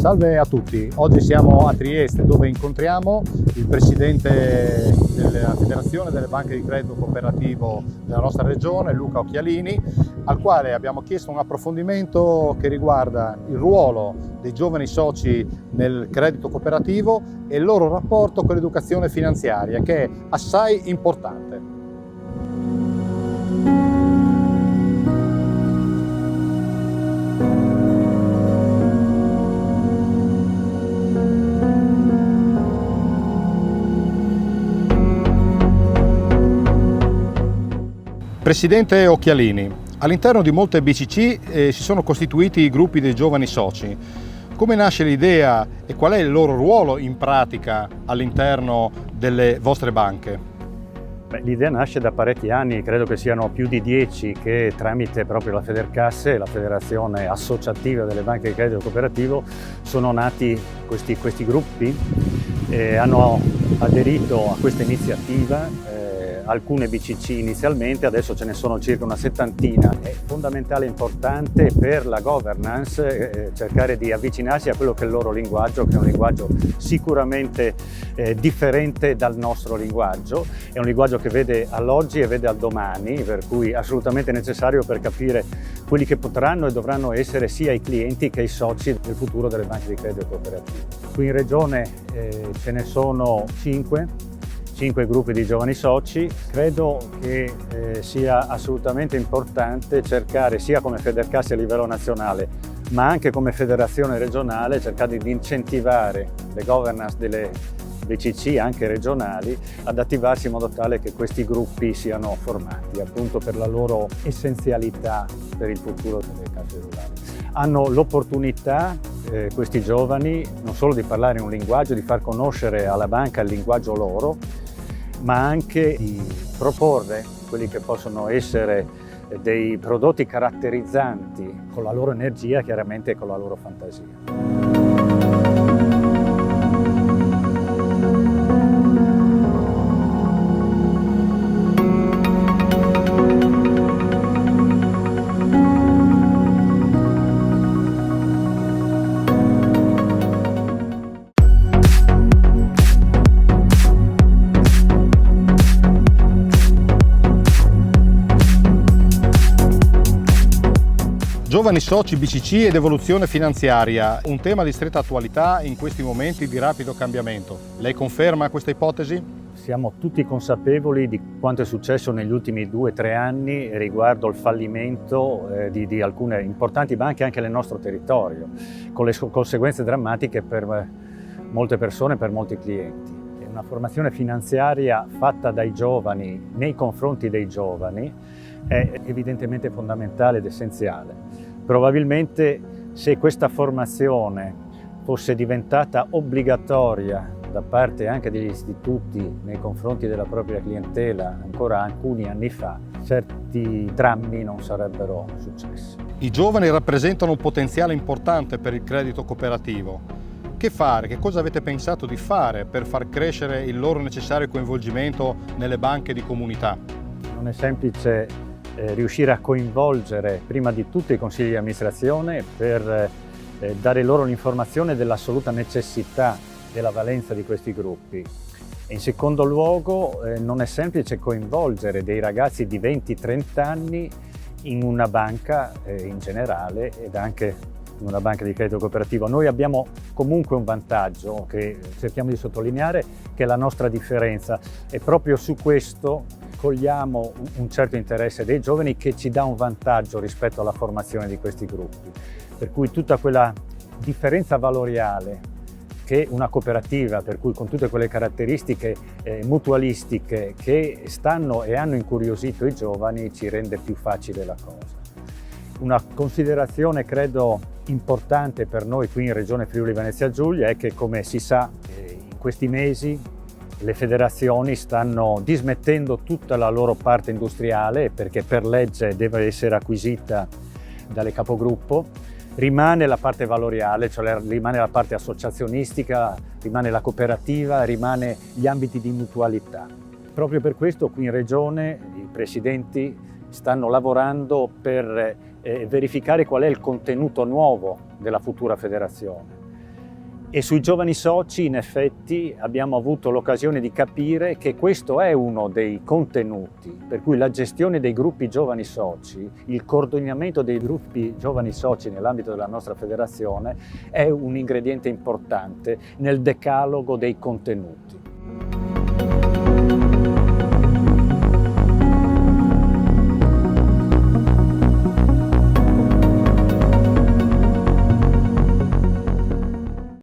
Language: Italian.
Salve a tutti, oggi siamo a Trieste dove incontriamo il presidente della Federazione delle Banche di Credito Cooperativo della nostra regione, Luca Occhialini, al quale abbiamo chiesto un approfondimento che riguarda il ruolo dei giovani soci nel credito cooperativo e il loro rapporto con l'educazione finanziaria, che è assai importante. Presidente Occhialini, all'interno di molte BCC si sono costituiti i gruppi dei giovani soci. Come nasce l'idea e qual è il loro ruolo in pratica all'interno delle vostre banche? L'idea nasce da parecchi anni, credo che siano più di 10 che tramite proprio la Federcasse, la Federazione Associativa delle Banche di Credito Cooperativo, sono nati questi gruppi e hanno aderito a questa iniziativa. Alcune BCC inizialmente, adesso ce ne sono circa una settantina. È fondamentale e importante per la governance cercare di avvicinarsi a quello che è il loro linguaggio, che è un linguaggio sicuramente differente dal nostro linguaggio. È un linguaggio che vede all'oggi e vede al domani, per cui assolutamente necessario per capire quelli che potranno e dovranno essere sia i clienti che i soci del futuro delle banche di credito cooperativo. Qui in Regione ce ne sono 5 gruppi di giovani soci. Credo che sia assolutamente importante cercare, sia come Federcasse a livello nazionale, ma anche come federazione regionale, cercare di incentivare le governance delle BCC, anche regionali, ad attivarsi in modo tale che questi gruppi siano formati, appunto per la loro essenzialità per il futuro delle casse rurali. Hanno l'opportunità, questi giovani, non solo di parlare un linguaggio, di far conoscere alla banca il linguaggio loro, ma anche di proporre quelli che possono essere dei prodotti caratterizzanti con la loro energia, chiaramente, e con la loro fantasia. Giovani soci, BCC ed evoluzione finanziaria, un tema di stretta attualità in questi momenti di rapido cambiamento. Lei conferma questa ipotesi? Siamo tutti consapevoli di quanto è successo negli ultimi 2-3 anni riguardo il fallimento di alcune importanti banche anche nel nostro territorio, con le conseguenze drammatiche per molte persone, per molti clienti. Una formazione finanziaria fatta dai giovani nei confronti dei giovani è evidentemente fondamentale ed essenziale. Probabilmente se questa formazione fosse diventata obbligatoria da parte anche degli istituti nei confronti della propria clientela ancora alcuni anni fa, certi drammi non sarebbero successi. I giovani rappresentano un potenziale importante per il credito cooperativo. Che fare? Che cosa avete pensato di fare per far crescere il loro necessario coinvolgimento nelle banche di comunità? Non è semplice riuscire a coinvolgere prima di tutto i consigli di amministrazione per dare loro l'informazione dell'assoluta necessità della valenza di questi gruppi. E in secondo luogo non è semplice coinvolgere dei ragazzi di 20-30 anni in una banca in generale ed anche in una banca di credito cooperativo. Noi abbiamo comunque un vantaggio che cerchiamo di sottolineare, che è la nostra differenza, e proprio su questo cogliamo un certo interesse dei giovani che ci dà un vantaggio rispetto alla formazione di questi gruppi. Per cui tutta quella differenza valoriale che una cooperativa, per cui con tutte quelle caratteristiche mutualistiche che stanno e hanno incuriosito i giovani, ci rende più facile la cosa. Una considerazione credo importante per noi qui in Regione Friuli Venezia Giulia è che, come si sa, in questi mesi le federazioni stanno dismettendo tutta la loro parte industriale, perché per legge deve essere acquisita dalle capogruppo. Rimane la parte valoriale, cioè rimane la parte associazionistica, rimane la cooperativa, rimane gli ambiti di mutualità. Proprio per questo qui in Regione i presidenti stanno lavorando per verificare qual è il contenuto nuovo della futura federazione. E sui giovani soci, in effetti, abbiamo avuto l'occasione di capire che questo è uno dei contenuti, per cui la gestione dei gruppi giovani soci, il coordinamento dei gruppi giovani soci nell'ambito della nostra federazione è un ingrediente importante nel decalogo dei contenuti.